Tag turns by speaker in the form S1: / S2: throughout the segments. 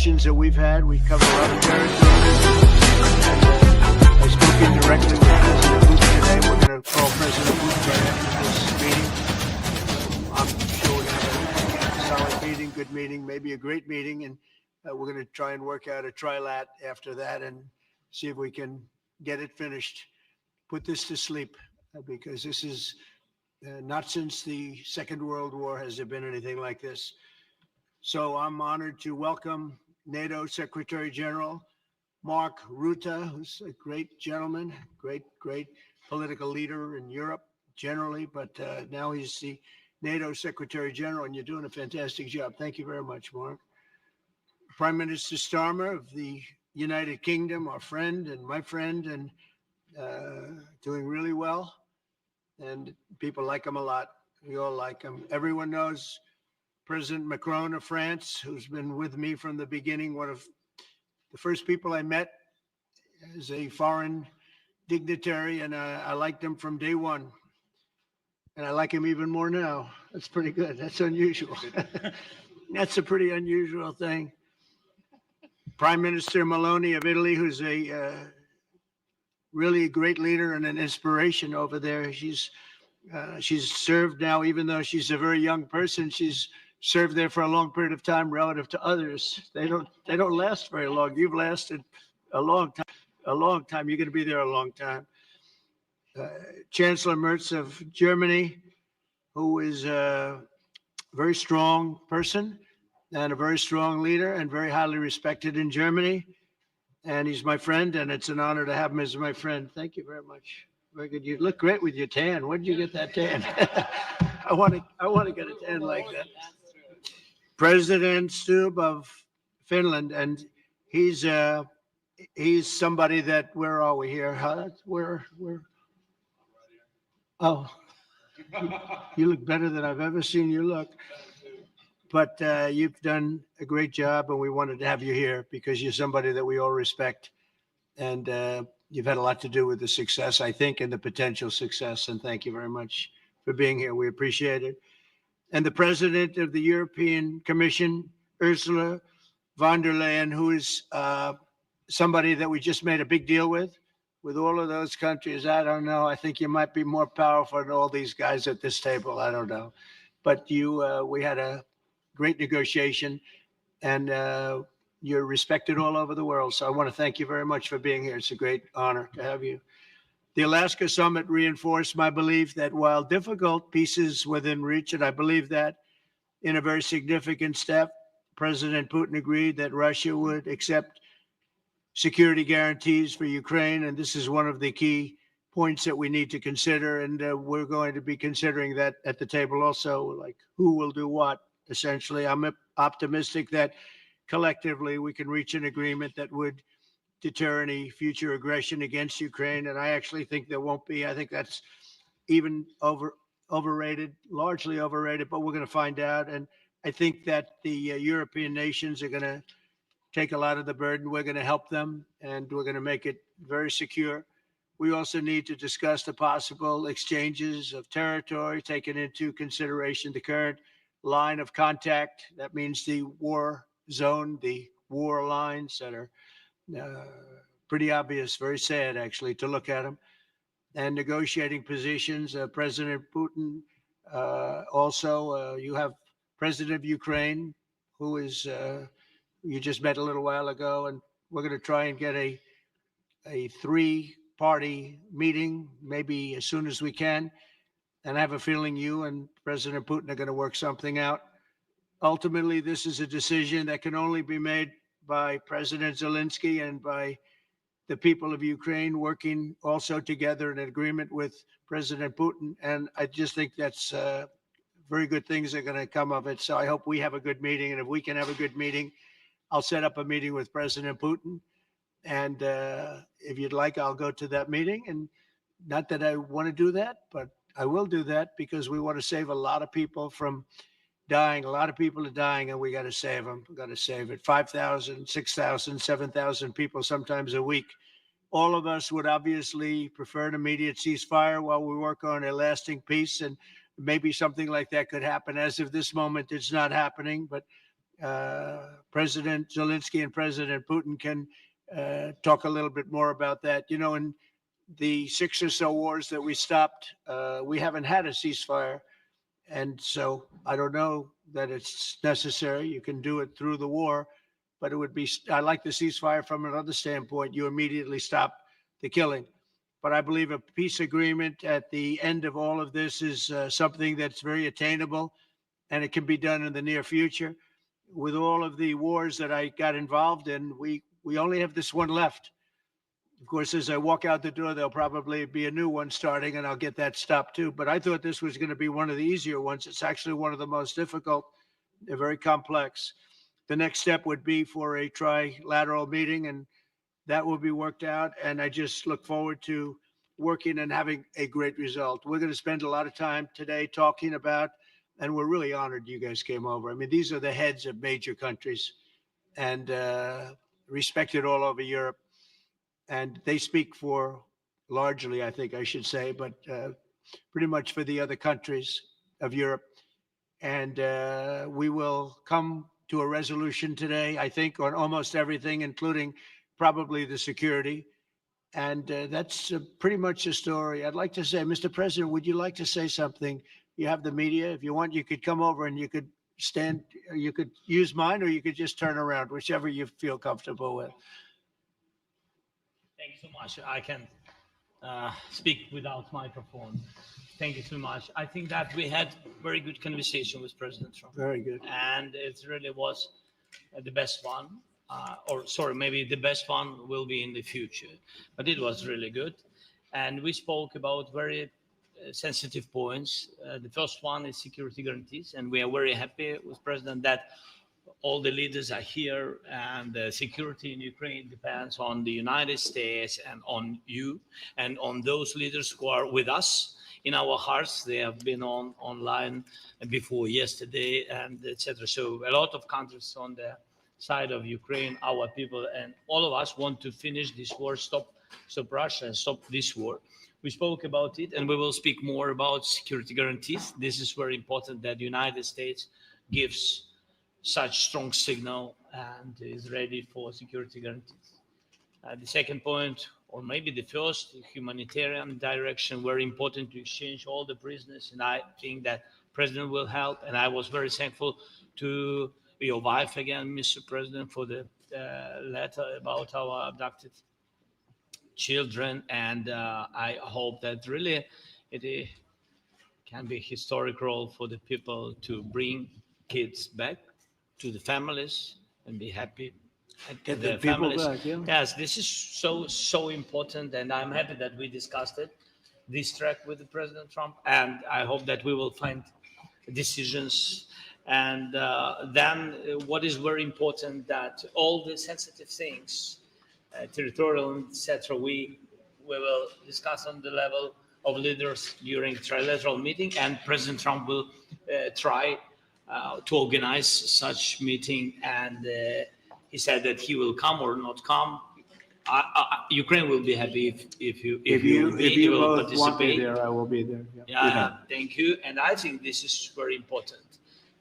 S1: discussions that we've had. We covered a lot of territory. I spoke indirectly with President Putin today. We're going to call President Putin right after this meeting. I'm sure we're going to have a solid meeting, good meeting, maybe a great meeting, and we're going to try and work out a trilat after that and see if we can get it finished, put this to sleep, because this is not since the Second World War has there been anything like this. So I'm honored to welcome NATO Secretary General Mark Rutte, who's a great gentleman, great political leader in Europe generally, but now he's the NATO Secretary General, and you're doing a fantastic job. Thank you very much, Mark. Prime Minister Starmer of the United Kingdom, our friend and my friend, and doing really well. And people like him a lot. We all like him. Everyone knows President Macron of France, who's been with me from the beginning. One of the first people I met as a foreign dignitary, and I liked him from day one. And I like him even more now. That's pretty good. That's unusual. That's a pretty unusual thing. Prime Minister Meloni of Italy, who's a really a great leader and an inspiration over there. She's served now, even though she's a very young person, she's served there for a long period of time relative to others. They don't last very long. You've lasted a long time. You're going to be there a long time. Chancellor Merz of Germany, who is a very strong person and a very strong leader and very highly respected in Germany. And he's my friend, and it's an honor to have him as my friend. Thank you very much. Very good. You look great with your tan. Where did you get that tan? I want to get a tan like that. President Stubb of Finland, and he's somebody that, where are we here? Huh? Where? Oh, you look better than I've ever seen you look. But you've done a great job, and we wanted to have you here because you're somebody that we all respect. And you've had a lot to do with the success, I think, and the potential success. And thank you very much for being here. We appreciate it. And the president of the European Commission, Ursula von der Leyen, who is somebody that we just made a big deal with all of those countries. I don't know. I think you might be more powerful than all these guys at this table. I don't know. But we had a great negotiation, and you're respected all over the world. So I want to thank you very much for being here. It's a great honor to have you. The Alaska Summit reinforced my belief that while difficult, peace is within reach, and I believe that in a very significant step, President Putin agreed that Russia would accept security guarantees for Ukraine, and this is one of the key points that we need to consider, and we're going to be considering that at the table also, like who will do what, essentially. I'm optimistic that collectively we can reach an agreement that would deter any future aggression against Ukraine. And I actually think there won't be. I think that's even overrated, largely overrated, but we're going to find out. And I think that the European nations are going to take a lot of the burden. We're going to help them, and we're going to make it very secure. We also need to discuss the possible exchanges of territory, taking into consideration the current line of contact. That means the war zone, the war lines that are pretty obvious, very sad actually to look at them, and negotiating positions. President Putin, also you have President of Ukraine, who is you just met a little while ago, and we're going to try and get a three-party meeting maybe as soon as we can. And I have a feeling you and President Putin are going to work something out. Ultimately, this is a decision that can only be made by President Zelenskyy and by the people of Ukraine working also together in agreement with President Putin. And I just think that's very good things are going to come of it. So I hope we have a good meeting. And if we can have a good meeting, I'll set up a meeting with President Putin. And if you'd like, I'll go to that meeting. And not that I want to do that, but I will do that because we want to save a lot of people from dying. A lot of people are dying, and we got to save them. We got to save it. 5,000, 6,000, 7,000 people sometimes a week. All of us would obviously prefer an immediate ceasefire while we work on a lasting peace, and maybe something like that could happen. As of this moment, it's not happening, but President Zelenskyy and President Putin can talk a little bit more about that. You know, in the 6 or so wars that we stopped, we haven't had a ceasefire. And so I don't know that it's necessary. You can do it through the war, but it would be, I like the ceasefire from another standpoint. You immediately stop the killing. But I believe a peace agreement at the end of all of this is something that's very attainable, and it can be done in the near future. With all of the wars that I got involved in, we only have this one left. Of course, as I walk out the door, there'll probably be a new one starting, and I'll get that stopped too. But I thought this was going to be one of the easier ones. It's actually one of the most difficult. They're very complex. The next step would be for a trilateral meeting, and that will be worked out. And I just look forward to working and having a great result. We're going to spend a lot of time today talking about, and we're really honored you guys came over. I mean, these are the heads of major countries and respected all over Europe. And they speak for largely, I think I should say, but pretty much for the other countries of Europe. And we will come to a resolution today, I think, on almost everything, including probably the security. And that's pretty much the story. I'd like to say, Mr. President, would you like to say something? You have the media. If you want, you could come over and you could stand, you could use mine, or you could just turn around, whichever you feel comfortable with.
S2: Thank you so much. I can speak without microphone. Thank you so much. I think that we had very good conversation with President Trump.
S1: Very good.
S2: And it really was the best one. Or sorry, maybe the best one will be in the future. But it was really good. And we spoke about very sensitive points. The first one is security guarantees. And we are very happy with President that all the leaders are here, and the security in Ukraine depends on the United States and on you and on those leaders who are with us in our hearts. They have been online before yesterday, and etc. So a lot of countries on the side of Ukraine, our people, and all of us want to finish this war, stop Russia and stop this war. We spoke about it, and we will speak more about security guarantees. This is very important that the United States gives such strong signal and is ready for security guarantees. The second point, or maybe the first, humanitarian direction, very important to exchange all the prisoners. And I think that President will help. And I was very thankful to your wife again, Mr. President, for the letter about our abducted children. And I hope that really it can be a historic role for the people to bring kids back to the families and be happy.
S1: Get the people back, yeah.
S2: Yes, this is so important, and I'm happy that we discussed it, this track with the President Trump, and I hope that we will find decisions. And then what is very important, that all the sensitive things, territorial, etc., we will discuss on the level of leaders during trilateral meeting, and President Trump will try to organize such meeting, and he said that he will come or not come. Ukraine will be happy if you will
S1: both want me there, I will be there.
S2: Yeah, thank you. And I think this is very important.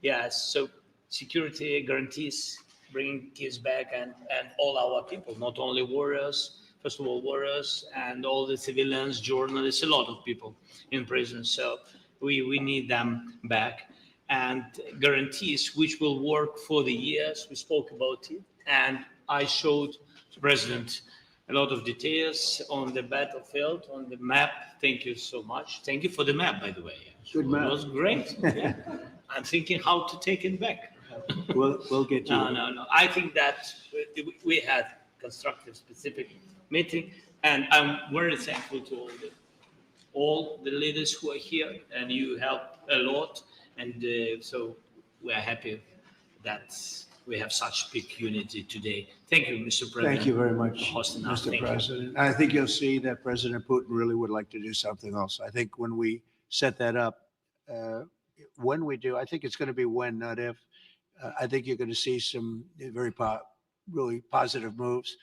S2: Yes, so security guarantees, bringing kids back, and all our people, not only warriors, first of all warriors, and all the civilians, journalists, a lot of people in prison. So we need them back. And guarantees which will work for the years. We spoke about it, and I showed the President a lot of details on the battlefield, on the map. Thank you so much. Thank you for the map, by the way.
S1: Good map.
S2: It was great. Yeah. I'm thinking how to take it back.
S1: We'll get you.
S2: No. I think that we had constructive, specific meeting, and I'm very thankful to all the leaders who are here, and you helped a lot. And so we are happy that we have such big unity today. Thank you, Mr. President.
S1: Thank you very much, Mr. President. I think you'll see that President Putin really would like to do something else. I think when we set that up, when we do, I think it's going to be when, not if. I think you're going to see some really positive moves.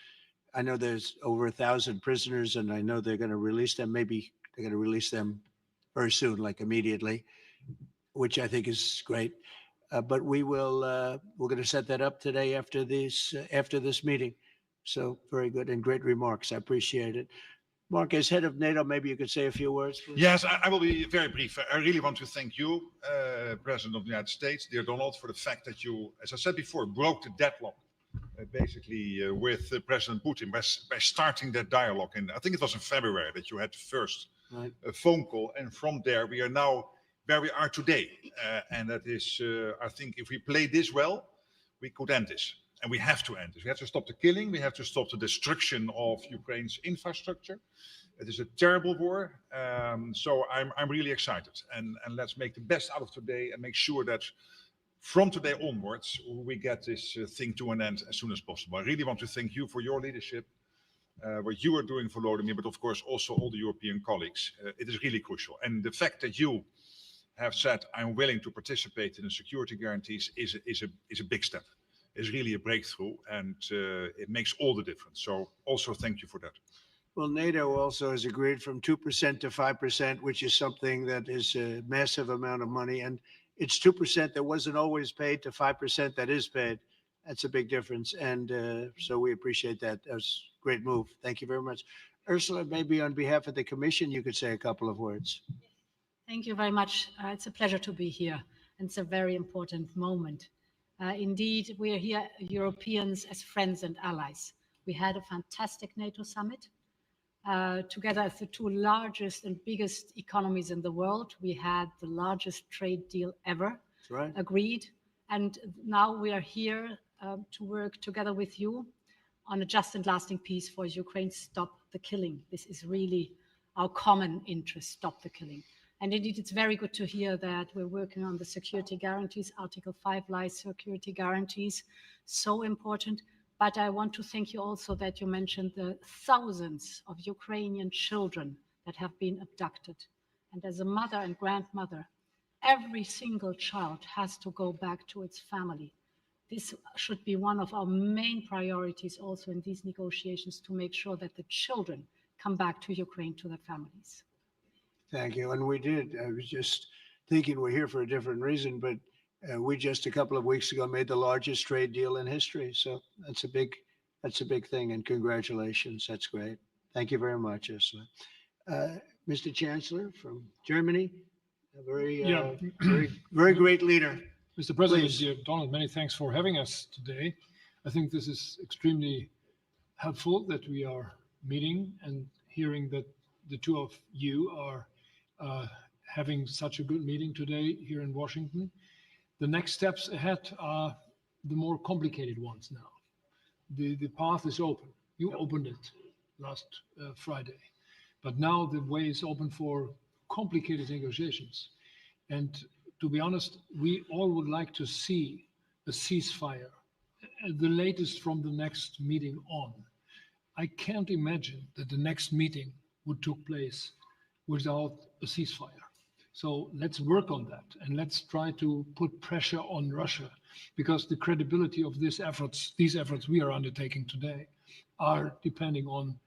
S1: I know there's over 1,000 prisoners, and I know they're going to release them. Maybe they're going to release them very soon, like immediately, which I think is great. But we're going to set that up today after this meeting. So very good and great remarks. I appreciate it. Mark, as head of NATO, maybe you could say a few words, please.
S3: Yes, I will be very brief. I really want to thank you, President of the United States, dear Donald, for the fact that you, as I said before, broke the deadlock basically with President Putin by starting that dialogue. And I think it was in February that you had the first phone call. And from there, we are now where we are today. And that is, I think if we play this well, we could end this. And we have to end this. We have to stop the killing. We have to stop the destruction of Ukraine's infrastructure. It is a terrible war. So I'm really excited. And let's make the best out of today and make sure that from today onwards, we get this thing to an end as soon as possible. I really want to thank you for your leadership, what you are doing for Volodymyr, but of course also all the European colleagues. It is really crucial. And the fact that you have said, I'm willing to participate in the security guarantees is a big step. Is really a breakthrough, and it makes all the difference. So also thank you for that.
S1: Well, NATO also has agreed from 2% to 5%, which is something that is a massive amount of money. And it's 2% that wasn't always paid to 5% that is paid. That's a big difference. And so we appreciate that. That was a great move. Thank you very much. Ursula, maybe on behalf of the Commission, you could say a couple of words.
S4: Thank you very much. It's a pleasure to be here. And it's a very important moment. Indeed, we are here, Europeans, as friends and allies. We had a fantastic NATO summit. Together as the two largest and biggest economies in the world, we had the largest trade deal ever agreed. And now we are here to work together with you on a just and lasting peace for Ukraine. Stop the killing. This is really our common interest, stop the killing. And indeed, it's very good to hear that we're working on the security guarantees, Article 5 lies security guarantees, so important. But I want to thank you also that you mentioned the thousands of Ukrainian children that have been abducted. And as a mother and grandmother, every single child has to go back to its family. This should be one of our main priorities also in these negotiations, to make sure that the children come back to Ukraine, to their families.
S1: Thank you. And we did. I was just thinking we're here for a different reason, but we just a couple of weeks ago made the largest trade deal in history. So that's a big thing. And congratulations. That's great. Thank you very much, Ursula. Mr. Chancellor from Germany, a very great leader.
S5: Mr. President,
S1: Please.
S5: dear Donald, many thanks for having us today. I think this is extremely helpful that we are meeting and hearing that the two of you are having such a good meeting today here in Washington. The next steps ahead are the more complicated ones now. The path is open. You opened it last Friday, but now the way is open for complicated negotiations. And to be honest, we all would like to see a ceasefire, the latest from the next meeting on. I can't imagine that the next meeting would take place without a ceasefire. So let's work on that, and let's try to put pressure on Russia, because the credibility of these efforts we are undertaking today are depending on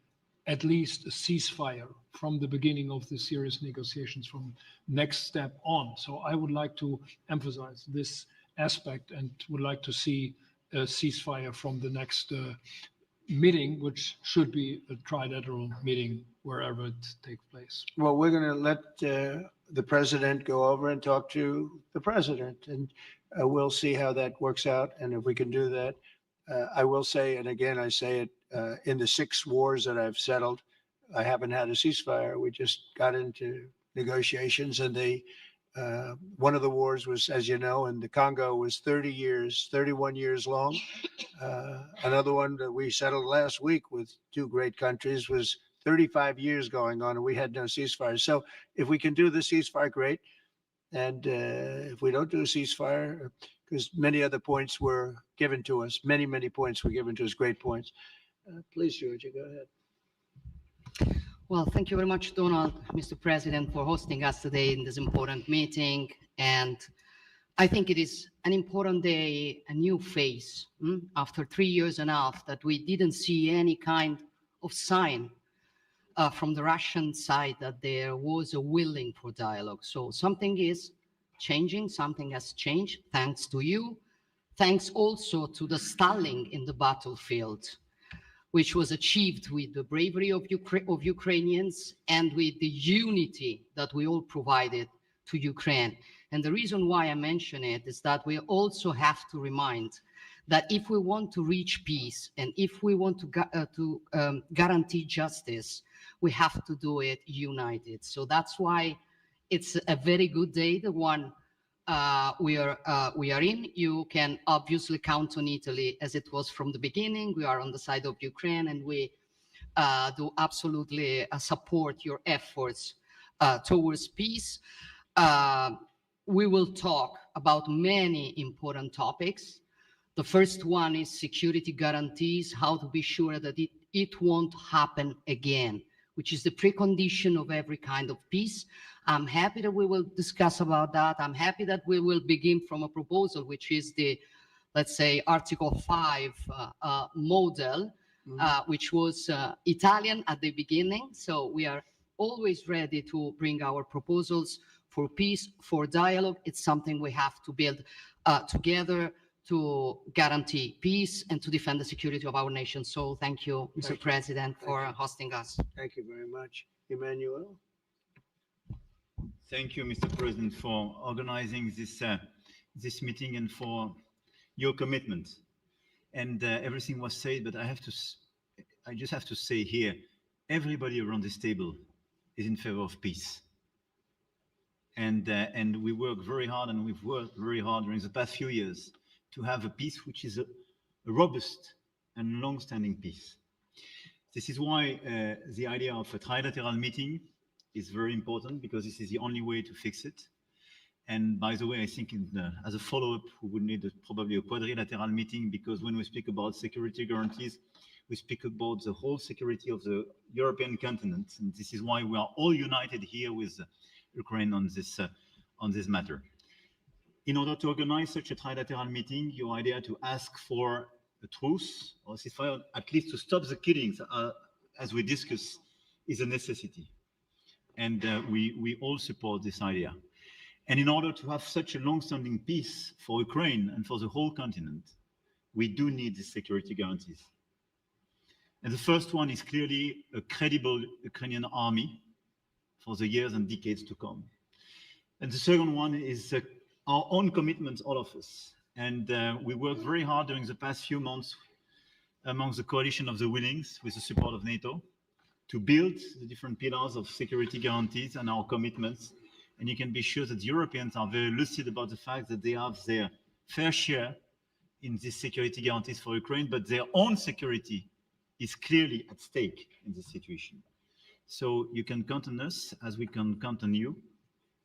S5: at least a ceasefire from the beginning of the serious negotiations from next step on. So I would like to emphasize this aspect and would like to see a ceasefire from the next meeting, which should be a trilateral meeting wherever it takes place.
S1: Well, we're going to let the president go over and talk to the president, and we'll see how that works out. And if we can do that, I will say, and again, I say it, in the 6 wars that I've settled, I haven't had a ceasefire. We just got into negotiations, and one of the wars was, as you know, in the Congo was 31 years long. Another one that we settled last week with 2 great countries was 35 years going on, and we had no ceasefire. So if we can do the ceasefire, great. And if we don't do a ceasefire, because many other points were given to us, many points were given to us, great points. Please, Georgia, go ahead.
S6: Well, thank you very much, Donald, Mr. President, for hosting us today in this important meeting. And I think it is an important day, a new phase, after 3 years and a half that we didn't see any kind of sign from the Russian side that there was a willing for dialogue. So something is changing. Something has changed thanks to you. Thanks also to the stalling in the battlefield, which was achieved with the bravery of Ukrainians and with the unity that we all provided to Ukraine. And the reason why I mention it is that we also have to remind that if we want to reach peace and if we want to guarantee justice, we have to do it united. So that's why it's a very good day, the one we are in. You can obviously count on Italy as it was from the beginning. We are on the side of Ukraine, and we do absolutely support your efforts towards peace. We will talk about many important topics. The first one is security guarantees, how to be sure that it won't happen again, which is the precondition of every kind of peace. I'm happy that we will discuss about that. I'm happy that we will begin from a proposal, which is the, let's say, Article 5 model, which was Italian at the beginning. So we are always ready to bring our proposals for peace, for dialogue. It's something we have to build together to guarantee peace and to defend the security of our nation. So thank you, Mr. President, for hosting us.
S1: Thank you very much. Emmanuel?
S7: Thank you, Mr. President, for organizing this meeting and for your commitment. And everything was said, but I just have to say here, everybody around this table is in favor of peace. And we work very hard, and we've worked very hard during the past few years to have a peace which is a robust and long-standing peace. This is why the idea of a trilateral meeting is very important, because this is the only way to fix it. And by the way, I think as a follow-up, we would need probably a quadrilateral meeting, because when we speak about security guarantees, we speak about the whole security of the European continent. And this is why we are all united here with Ukraine on this matter. In order to organize such a trilateral meeting, your idea to ask for a truce or ceasefire, at least to stop the killings, as we discussed, is a necessity. And we all support this idea. And in order to have such a long-standing peace for Ukraine and for the whole continent, we do need these security guarantees. And the first one is clearly a credible Ukrainian army for the years and decades to come. And the second one is our own commitment, all of us. And we worked very hard during the past few months amongst the coalition of the willings, with the support of NATO, to build the different pillars of security guarantees and our commitments. And you can be sure that the Europeans are very lucid about the fact that they have their fair share in these security guarantees for Ukraine, but their own security is clearly at stake in this situation. So you can count on us, as we can count on you,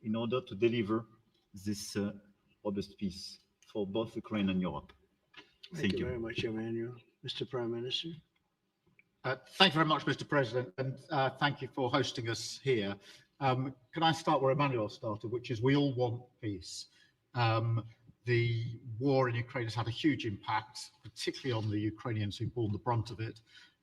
S7: in order to deliver this robust peace for both Ukraine and Europe.
S1: Thank you very much, Emmanuel. Mr. Prime Minister?
S8: Thank you very much, Mr. President, and thank you for hosting us here. Can I start where Emmanuel started, which is we all want peace. The war in Ukraine has had a huge impact, particularly on the Ukrainians who've borne the brunt of it,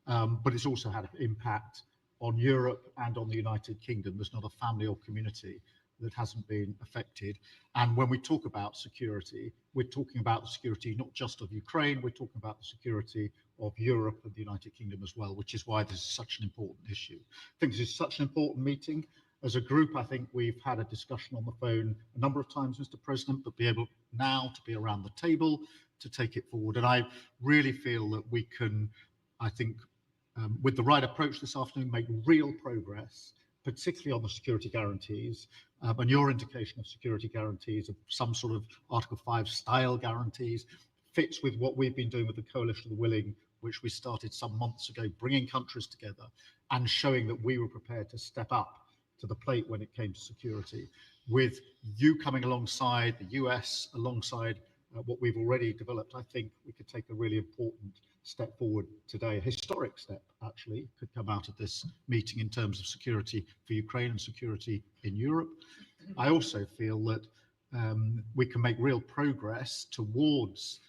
S8: but it's also had an impact on Europe and on the United Kingdom. There's not a family or community that hasn't been affected. And when we talk about security, we're talking about the security not just of Ukraine, we're talking about the security of Europe and the United Kingdom as well, which is why this is such an important issue. I think this is such an important meeting. As a group, I think we've had a discussion on the phone a number of times, Mr. President, but be able now to be around the table to take it forward. And I really feel that we can, I think, with the right approach this afternoon, make real progress, particularly on the security guarantees. And your indication of security guarantees, of some sort of Article 5 style guarantees, fits with what we've been doing with the Coalition of the Willing, which we started some months ago, bringing countries together and showing that we were prepared to step up to the plate when it came to security. With you coming alongside, the US alongside what we've already developed, I think we could take a really important step forward today. A historic step, actually, could come out of this meeting in terms of security for Ukraine and security in Europe. I also feel that we can make real progress towards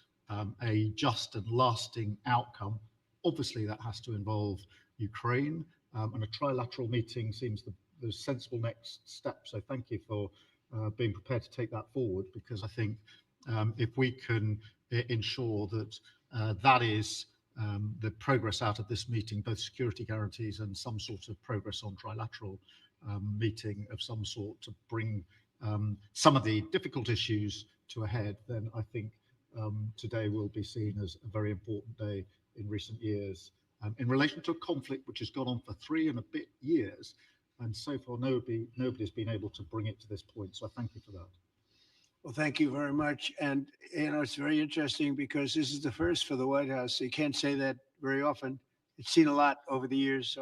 S8: a just and lasting outcome. Obviously, that has to involve Ukraine, and a trilateral meeting seems the sensible next step. So thank you for being prepared to take that forward, because I think if we can ensure that that is the progress out of this meeting, both security guarantees and some sort of progress on trilateral meeting of some sort to bring some of the difficult issues to a head, then I think today will be seen as a very important day in recent years in relation to a conflict which has gone on for 3 and a bit years, and so far nobody's been able to bring it to this point. So I thank you for that.
S1: Well, thank you very much. And, you know, it's very interesting because this is the first for the White House. You can't say that very often. It's seen a lot over the years,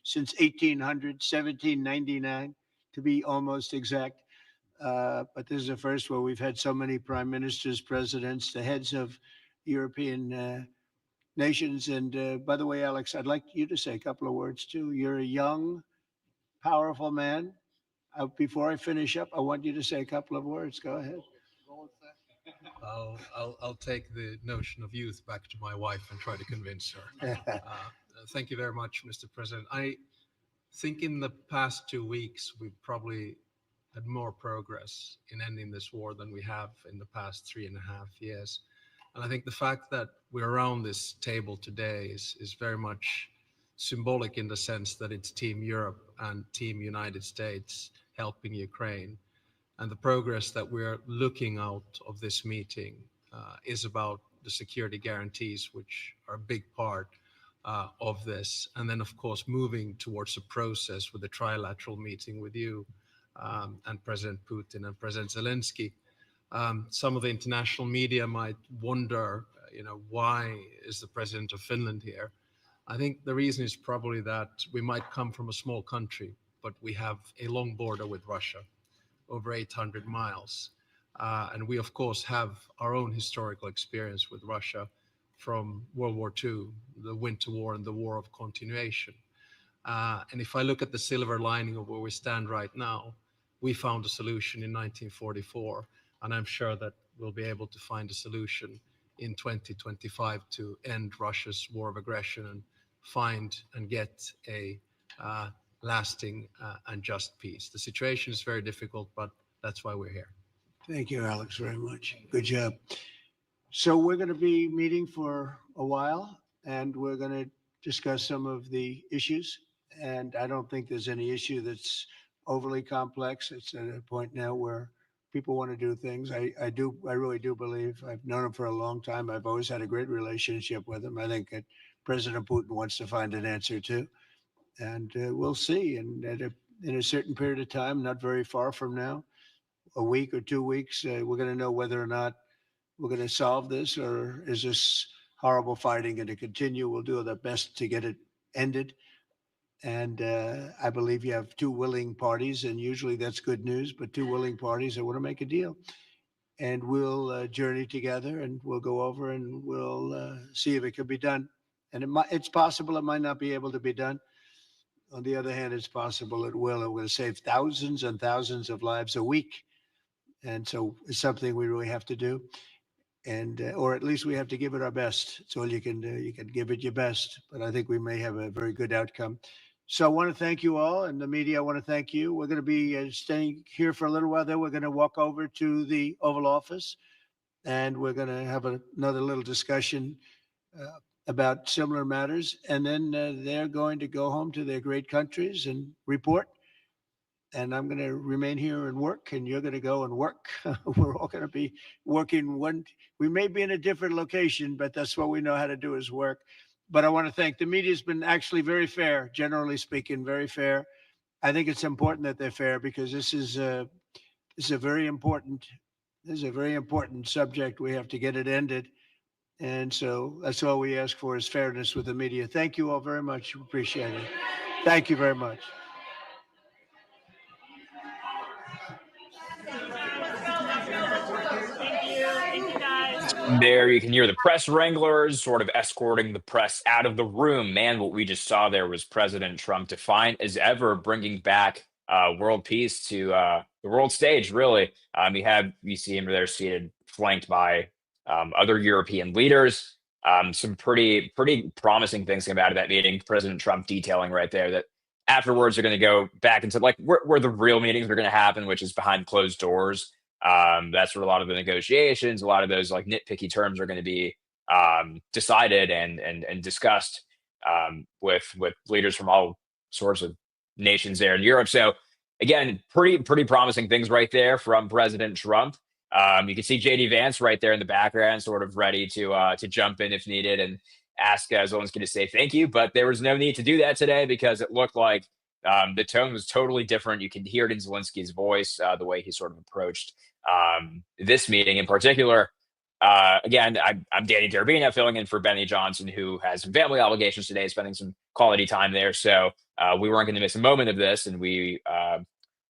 S1: since 1800, 1799, to be almost exact. But this is the first where we've had so many prime ministers, presidents, the heads of European nations. And by the way, Alex, I'd like you to say a couple of words too. You're a young, powerful man. Before I finish up, I want you to say a couple of words. Go ahead.
S9: I'll take the notion of youth back to my wife and try to convince her. Thank you very much, Mr. President. I think in the past 2 weeks, we've probably had more progress in ending this war than we have in the past 3.5 years. And I think the fact that we're around this table today is very much symbolic in the sense that it's Team Europe and Team United States helping Ukraine. And the progress that we're looking out of this meeting is about the security guarantees, which are a big part of this. And then, of course, moving towards a process with a trilateral meeting with you and President Putin and President Zelenskyy. Some of the international media might wonder, why is the president of Finland here? I think the reason is probably that we might come from a small country, but we have a long border with Russia, over 800 miles. And we, of course, have our own historical experience with Russia from World War II, the Winter War and the War of Continuation. And if I look at the silver lining of where we stand right now, we found a solution in 1944, and I'm sure that we'll be able to find a solution in 2025 to end Russia's war of aggression and find and get a lasting and just peace. The situation is very difficult, but that's why we're here.
S1: Thank you, Alex, very much. Good job. So we're going to be meeting for a while, and we're going to discuss some of the issues. And I don't think there's any issue that's overly complex. It's at a point now where people want to do things. I really do believe, I've known him for a long time. I've always had a great relationship with him. I think that President Putin wants to find an answer too. And we'll see. And in a certain period of time, not very far from now, a week or 2 weeks, we're going to know whether or not we're going to solve this, or is this horrible fighting going to continue? We'll do our best to get it ended. And I believe you have 2 willing parties, and usually that's good news, but 2 willing parties that want to make a deal. And we'll journey together, and we'll go over and we'll see if it can be done. And it's possible it might not be able to be done. On the other hand, it's possible it will. And we're going to save thousands and thousands of lives a week. And so it's something we really have to do. And or at least we have to give it our best. It's all you can do. You can give it your best. But I think we may have a very good outcome. So I want to thank you all, and the media, I want to thank you. We're going to be staying here for a little while. Then we're going to walk over to the Oval Office, and we're going to have another little discussion about similar matters. And then they're going to go home to their great countries and report. And I'm going to remain here and work, and you're going to go and work. We're all going to be working we may be in a different location, but that's what we know how to do is work. But I want to thank the media. Has been actually very fair, generally speaking, very fair. I think it's important that they're fair, because this is a very important subject. We have to get it ended. And so that's all we ask for is fairness with the media. Thank you all very much. Appreciate it. Thank you very much.
S10: There you can hear the press wranglers sort of escorting the press out of the room. Man, what we just saw there was President Trump, defiant as ever, bringing back world peace to the world stage, really. You see him there seated, flanked by other European leaders. Some pretty promising things came out of that meeting. President Trump detailing right there that afterwards, they're going to go back into like where the real meetings are going to happen, which is behind closed doors. That's where a lot of the negotiations, a lot of those like nitpicky terms are going to be decided and discussed with leaders from all sorts of nations there in Europe. So again, pretty promising things right there from President Trump. You can see JD Vance right there in the background, sort of ready to jump in if needed and ask Zelensky to say thank you. But there was no need to do that today because it looked like the tone was totally different. You can hear it in Zelensky's voice, the way he sort of approached this meeting in particular. Again, I'm Danny Derabina filling in for Benny Johnson, who has some family obligations today, spending some quality time there. So we weren't going to miss a moment of this, and we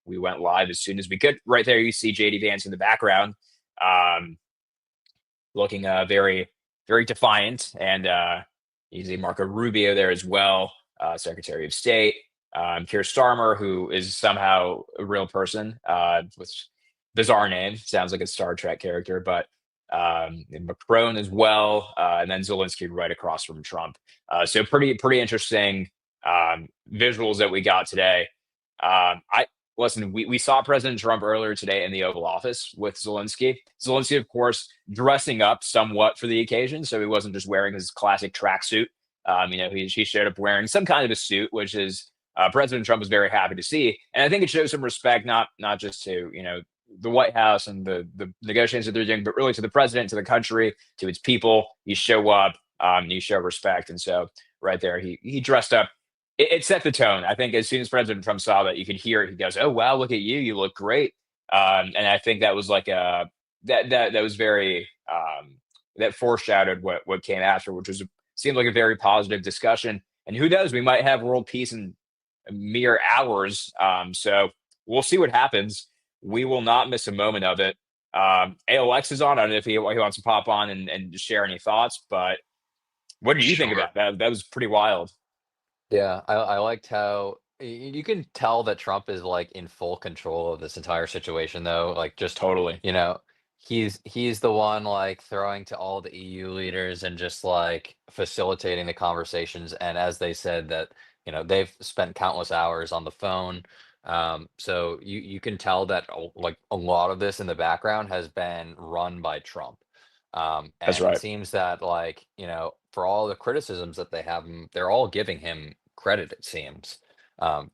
S10: went live as soon as we could. Right there, you see JD Vance in the background, looking very, very defiant, and you see Marco Rubio there as well, Secretary of State. Keir Starmer, who is somehow a real person with bizarre name, sounds like a Star Trek character, but Macron as well, and then Zelensky right across from Trump. So pretty interesting visuals that we got today. I listen. We saw President Trump earlier today in the Oval Office with Zelensky. Zelensky, of course, dressing up somewhat for the occasion, so he wasn't just wearing his classic tracksuit. He showed up wearing some kind of a suit, which is President Trump was very happy to see, and I think it shows some respect, not just to the White House and the negotiations that they're doing, but really to the president, to the country, to its people. You show up, you show respect, and so right there, he dressed up. It set the tone. I think as soon as President Trump saw that, you could hear it. He goes, "Oh wow, look at you! You look great." And I think that was like that was very that foreshadowed what came after, which seemed like a very positive discussion. And who knows, we might have world peace in mere hours. So we'll see what happens. We will not miss a moment of it. ALX is on. I don't know if he wants to pop on and share any thoughts, but what did you think about that? That was pretty wild.
S11: Yeah, I liked how you can tell that Trump is like in full control of this entire situation, though. Like, just
S10: Totally.
S11: he's the one like throwing to all the EU leaders and just like facilitating the conversations. And as they said that, they've spent countless hours on the phone. So you can tell that like a lot of this in the background has been run by Trump.
S10: That's
S11: And it
S10: right.
S11: seems that like, for all the criticisms that they have, they're all giving him credit, it seems,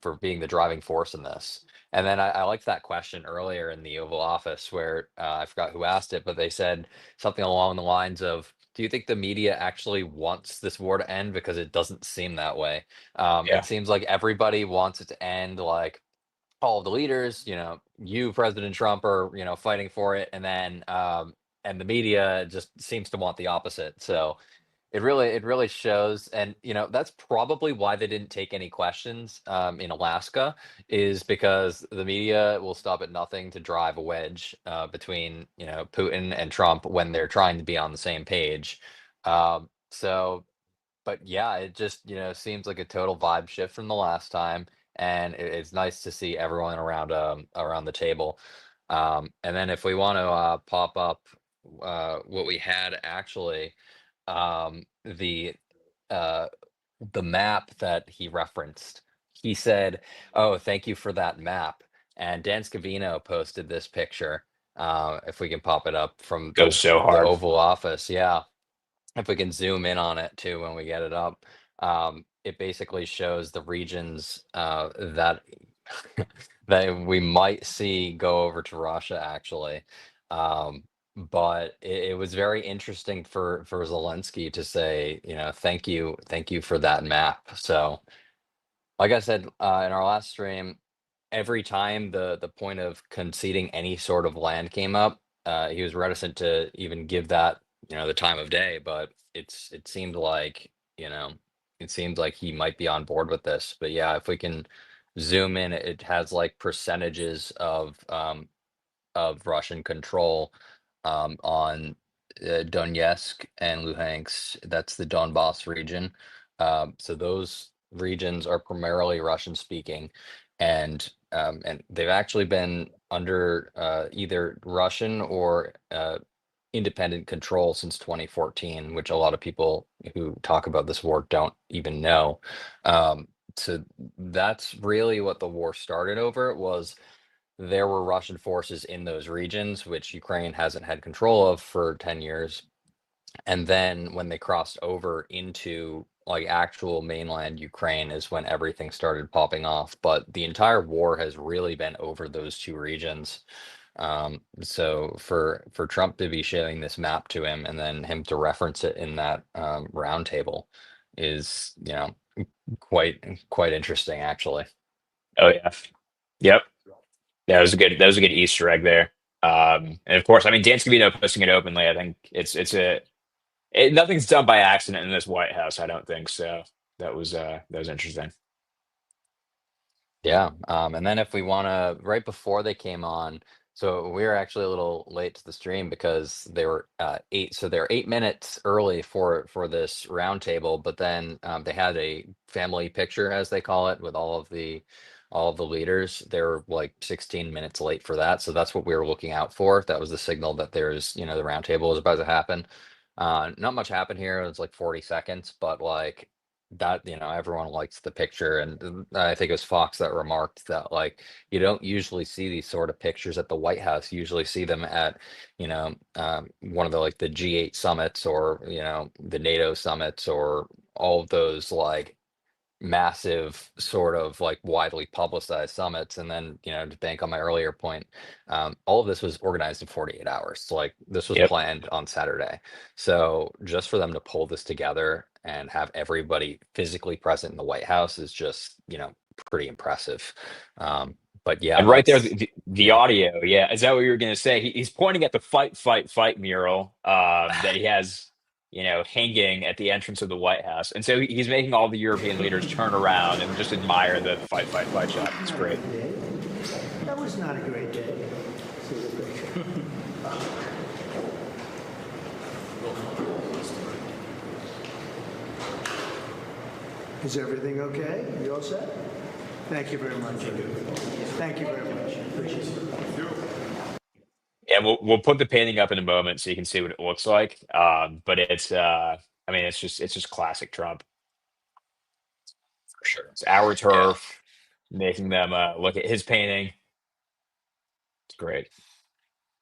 S11: for being the driving force in this. And then I liked that question earlier in the Oval Office where I forgot who asked it, but they said something along the lines of, do you think the media actually wants this war to end? Because it doesn't seem that way.
S10: Yeah.
S11: It seems like everybody wants it to end, like all of the leaders, you, President Trump, are, fighting for it. And then, and the media just seems to want the opposite. So it really shows. And, that's probably why they didn't take any questions in Alaska, is because the media will stop at nothing to drive a wedge between, Putin and Trump when they're trying to be on the same page. So, but yeah, it just, seems like a total vibe shift from the last time. And it's nice to see everyone around the table. And then if we want to pop up what we had actually, the uh, the map that he referenced, he said, "Oh, thank you for that map." And Dan Scavino posted this picture. If we can pop it up from
S10: Goes so
S11: the
S10: hard.
S11: Oval Office, yeah. If we can zoom in on it too when we get it up, it basically shows the regions that that we might see go over to Russia actually. But it was very interesting for Zelensky to say, thank you for that map. So, like I said in our last stream, every time the point of conceding any sort of land came up, he was reticent to even give that, the time of day. But it seemed like, it seemed like he might be on board with this. But yeah, if we can zoom in, it has like percentages of Russian control on Donetsk and Luhansk. That's the Donbass region. So those regions are primarily Russian speaking, and they've actually been under either Russian or independent control since 2014, which a lot of people who talk about this war don't even know. So that's really what the war started over. It was there were Russian forces in those regions, which Ukraine hasn't had control of for 10 years. And then when they crossed over into like actual mainland Ukraine is when everything started popping off. But the entire war has really been over those two regions. So for Trump to be showing this map to him and then him to reference it in that roundtable is, quite interesting actually.
S10: Oh yeah. Yep. That was a good Easter egg there. And of course, I mean, Dan Scavino posting it openly. I think nothing's done by accident in this White House. I don't think so. That was interesting.
S11: Yeah. And then if we want to, right before they came on, so we were actually a little late to the stream because they were so they're 8 minutes early for this roundtable, but then they had a family picture, as they call it, with all of the leaders. They're like 16 minutes late for that, so that's what we were looking out for. That was the signal that there's the roundtable is about to happen. Not much happened here. It was like 40 seconds, but like that everyone likes the picture, and I think it was Fox that remarked that like you don't usually see these sort of pictures at the White House. You usually see them at one of the like the G8 summits or the NATO summits or all of those like massive sort of like widely publicized summits. And then to bank on my earlier point, all of this was organized in 48 hours. So like this was
S10: Yep.
S11: planned on Saturday, so just for them to pull this together and have everybody physically present in the White House is just pretty impressive. But yeah,
S10: And right there,
S11: that's
S10: the audio. Yeah, is that what you were going to say? He's pointing at the "Fight, Fight, Fight" mural that he has, hanging at the entrance of the White House, and so he's making all the European leaders turn around and just admire the "Fight, Fight, Fight" shot. It's great.
S1: That was not a great day. See the picture. Is everything okay? You all set? Thank you very much. Thank you very much. Appreciate it.
S10: Yeah, we'll put the painting up in a moment so you can see what it looks like. But I mean, it's just classic Trump for sure. It's our turf, making them look at his painting. It's great.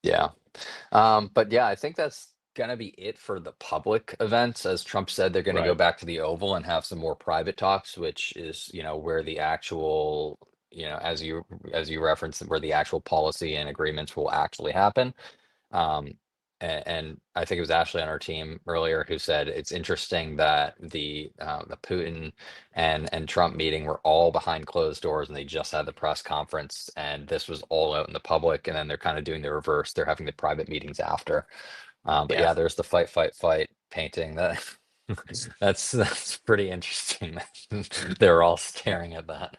S11: Yeah. But yeah, I think that's gonna be it for the public events. As Trump said, they're gonna go
S10: Right.
S11: back to the Oval and have some more private talks, which is, where the actual, as you referenced, where the actual policy and agreements will actually happen. And I think it was Ashley on our team earlier who said it's interesting that the Putin and Trump meeting were all behind closed doors and they just had the press conference and this was all out in the public, and then they're kind of doing the reverse. They're having the private meetings after. But
S10: Yeah.
S11: yeah, there's the fight, fight, fight painting that that's pretty interesting. They're all staring at that.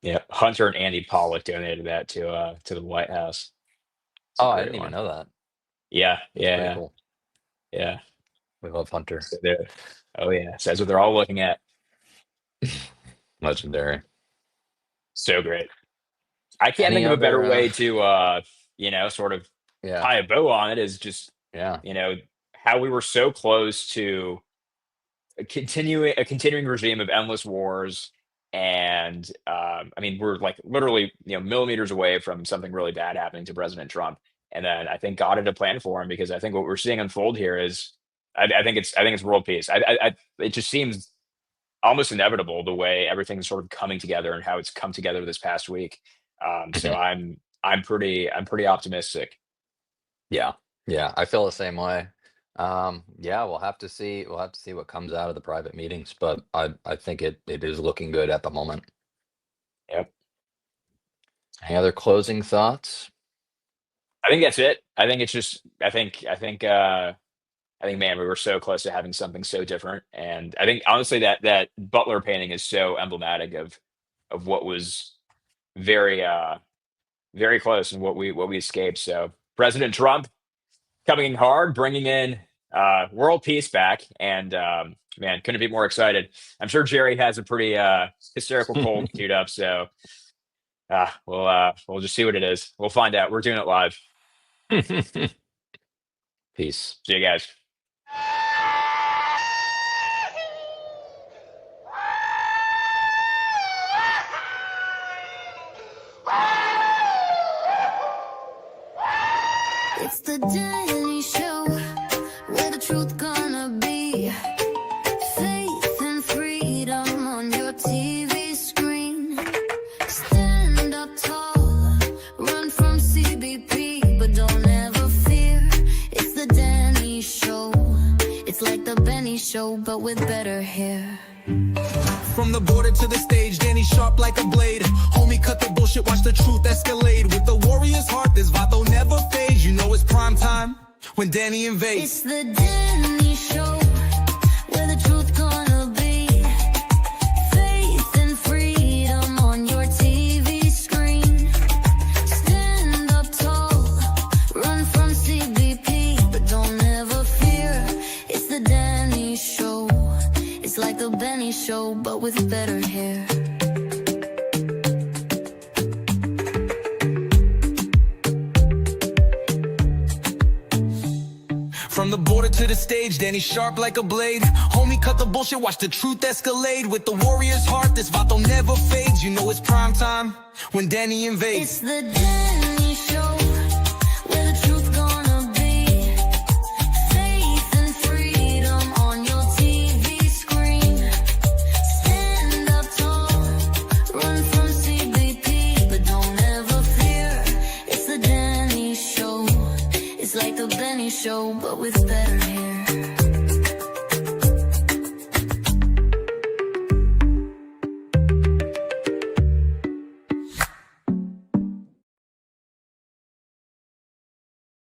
S10: Yeah. Hunter and Andy Pollock donated that to the White House. It's a
S11: Oh, I
S10: great
S11: didn't even
S10: one.
S11: know that.
S10: Yeah.
S11: That's pretty
S10: Yeah.
S11: cool.
S10: Yeah.
S11: We love Hunter.
S10: So oh yeah. So that's what they're all looking at.
S11: Legendary.
S10: So great. I can't
S11: Any
S10: think of a better
S11: other
S10: way to sort of
S11: yeah,
S10: tie a bow on it is just,
S11: yeah.
S10: how we were so close to a continuing regime of endless wars. And I mean, we're like literally, millimeters away from something really bad happening to President Trump. And then I think God had a plan for him, because I think what we're seeing unfold here is, I think it's world peace. It just seems almost inevitable the way everything's sort of coming together and how it's come together this past week. So
S11: Mhm.
S10: I'm pretty optimistic.
S11: Yeah. Yeah. I feel the same way. Yeah, we'll have to see. We'll have to see what comes out of the private meetings, but I think it is looking good at the moment.
S10: Yep.
S11: Any other closing thoughts?
S10: I think that's it. I think it's just I think, man, we were so close to having something so different. And I think honestly that Butler painting is so emblematic of what was very very close and what we escaped. So President Trump coming in hard, bringing in world peace back, and man, couldn't be more excited. I'm sure Jerry has a pretty hysterical cold queued up, so we'll just see what it is. We'll find out. We're doing it live.
S11: Peace.
S10: See you guys.
S12: It's the Danny Show, where the truth gonna be. Faith and freedom on your TV screen. Stand up tall, run from CBP, but don't ever fear. It's the Danny Show. It's like the Benny Show, but with better hair.
S13: From the border to the stage, Danny sharp like a blade. Homie, cut the bullshit, watch the truth escalate. With the warrior's heart, this vato never fades. You know it's prime time when Danny invades.
S12: It's the Danny Show, where the truth gonna be. Faith and freedom on your TV screen. Stand up tall, run from CBP, but don't ever fear. It's the Danny Show. It's like the Benny Show, but with better hair.
S13: From the border to the stage, Danny sharp like a blade. Homie, cut the bullshit, watch the truth escalate. With the warrior's heart, this vato never fades. You know it's prime time when Danny invades.
S12: It's the Danny Show, where the truth gonna be. Faith and freedom on your TV screen. Stand up tall, run from CBP, but don't ever fear. It's the Danny Show. It's like the Benny Show, but with better hair.